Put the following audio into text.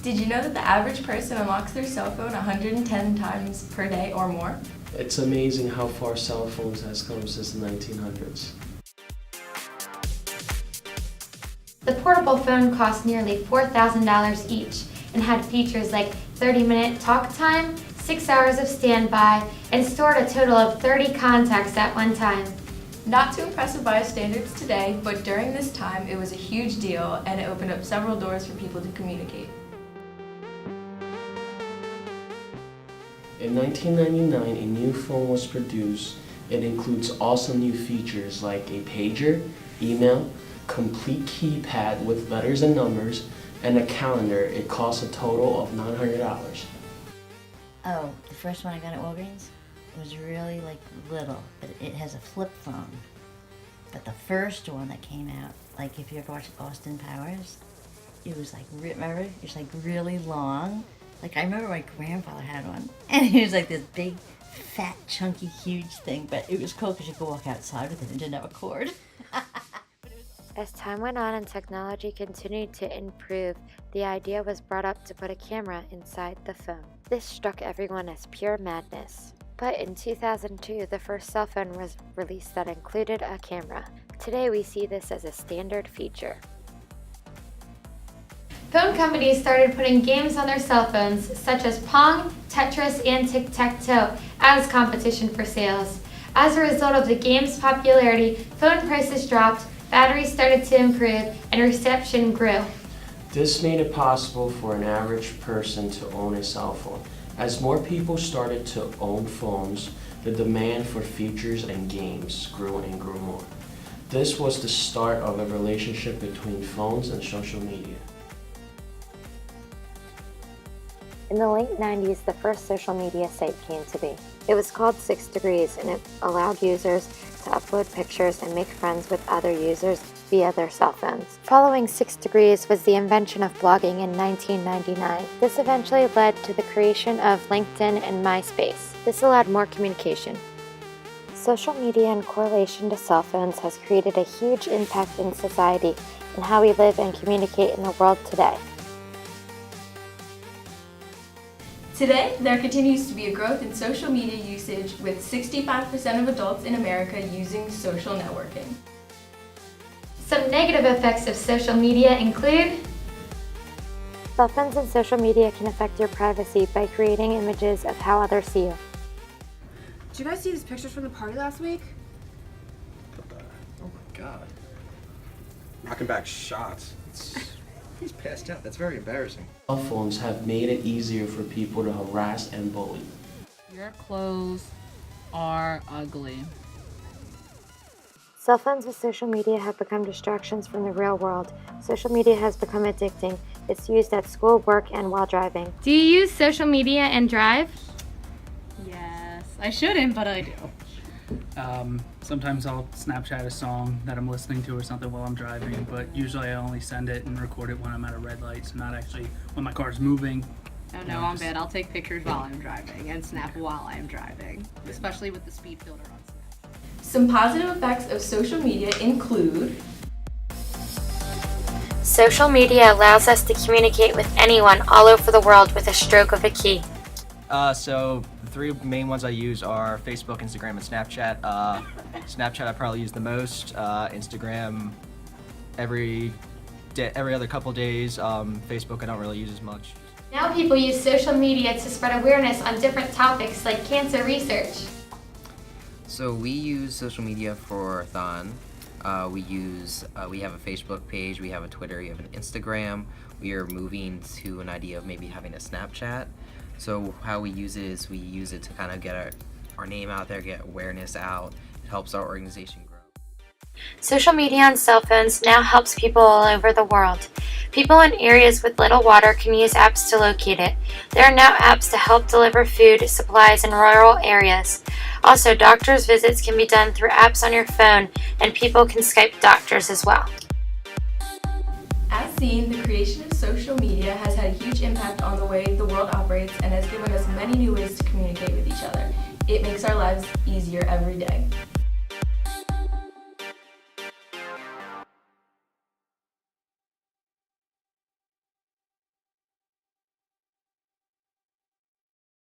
Did you know that the average person unlocks their cell phone 110 times per day or more? It's amazing how far cell phones has come since the 1900s. The portable phone cost nearly $4,000 each and had features like 30-minute talk time, 6 hours of standby, and stored a total of 30 contacts at one time. Not too impressive by our standards today, but during this time it was a huge deal and it opened up several doors for people to communicate. In 1999, a new phone was produced. It includes awesome new features like a pager, email, complete keypad with letters and numbers, and a calendar. It costs a total of $900. Oh, the first one I got at Walgreens was really little, but it has a flip phone. But the first one that came out, if you ever watched Austin Powers, it was remember? It was really long. I remember my grandfather had one, and it was this big, fat, chunky, huge thing, but it was cool because you could walk outside with it and didn't have a cord. As time went on and technology continued to improve, the idea was brought up to put a camera inside the phone. This struck everyone as pure madness. But in 2002, the first cell phone was released that included a camera. Today we see this as a standard feature. Phone companies started putting games on their cell phones, such as Pong, Tetris, and Tic-Tac-Toe, as competition for sales. As a result of the game's popularity, phone prices dropped, batteries started to improve, and reception grew. This made it possible for an average person to own a cell phone. As more people started to own phones, the demand for features and games grew and grew more. This was the start of a relationship between phones and social media. In the late 90s, the first social media site came to be. It was called 6 Degrees, and it allowed users to upload pictures and make friends with other users via their cell phones. Following 6 Degrees was the invention of blogging in 1999. This eventually led to the creation of LinkedIn and MySpace. This allowed more communication. Social media in correlation to cell phones has created a huge impact in society and how we live and communicate in the world today. Today, there continues to be a growth in social media usage with 65% of adults in America using social networking. Some negative effects of social media include Cell phones and social media can affect your privacy by creating images of how others see you. Did you guys see these pictures from the party last week? Oh my god. Knocking back shots. He's passed out. That's very embarrassing. Cell phones have made it easier for people to harass and bully. Your clothes are ugly. Cell phones with social media have become distractions from the real world. Social media has become addicting. It's used at school, work, and while driving. Do you use social media and drive? Yes, I shouldn't, but I do. Sometimes I'll Snapchat a song that I'm listening to or something while I'm driving, but usually I only send it and record it when I'm at a red light, so not actually when my car's moving. Oh no, I'm bad. I'll take pictures while I'm driving and snap while I'm driving, especially with the speed filter on Snapchat. Some positive effects of social media include Social media allows us to communicate with anyone all over the world with a stroke of a key. So the three main ones I use are Facebook, Instagram, and Snapchat. Snapchat I probably use the most. Instagram every other couple days. Facebook I don't really use as much. Now people use social media to spread awareness on different topics like cancer research. So we use social media for a thon. We have a Facebook page, we have a Twitter, we have an Instagram. We are moving to an idea of maybe having a Snapchat. So how we use it is we use it to kind of get our name out there, get awareness out. It helps our organization grow. Social media on cell phones now helps people all over the world. People in areas with little water can use apps to locate it. There are now apps to help deliver food, supplies in rural areas. Also, doctors' visits can be done through apps on your phone, and people can Skype doctors as well. As seen, the creation of social media has had a huge impact on the way the world operates and has given us many new ways to communicate with each other. It makes our lives easier every day.